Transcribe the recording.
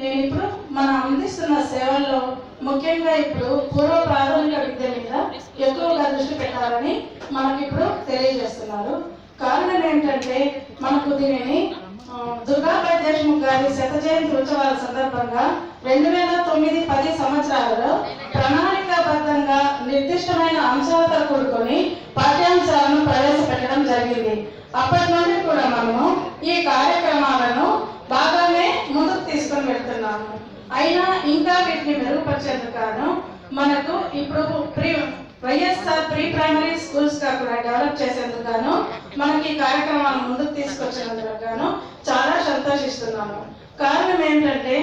నేను ఇప్పుడు మనం అందిస్తున్న సేవల్లో ముఖ్యంగా ఇప్పుడు పూర్వ ప్రాథమిక విద్య మీద ఎక్కువగా దృష్టి పెట్టాలని మనకి ఇప్పుడు తెలియజేస్తున్నారు. కారణం ఏంటంటే మనకు దీనిని దుర్గాబాయి దేశ్ముఖ్ గారి శత జయంతి ఉత్సవాల సందర్భంగా 2009-10 సంవత్సరాలలో ప్రణాళికాబద్ధంగా నిర్దిష్టమైన అంశాలతో కూడుకొని పాఠ్యాంశాలను ప్రవేశపెట్టడం జరిగింది. అప్పటి నుండి కూడా మనము ఈ కార్యక్రమాలను బాగానే ముందుకు తీసుకొని వెళ్తున్నాము. అయినా ఇంకా వీటిని మెరుగుపరిచేందుకు గాను మనకు ఇప్పుడు వైఎస్ఆర్ ప్రీ ప్రైమరీ స్కూల్స్ గా కూడా డెవలప్ చేసేందుకు గాను మనకి ఈ కార్యక్రమాలను ముందుకు తీసుకొచ్చినందుకు గాను చాలా సంతోషిస్తున్నాము. కారణం ఏంటంటే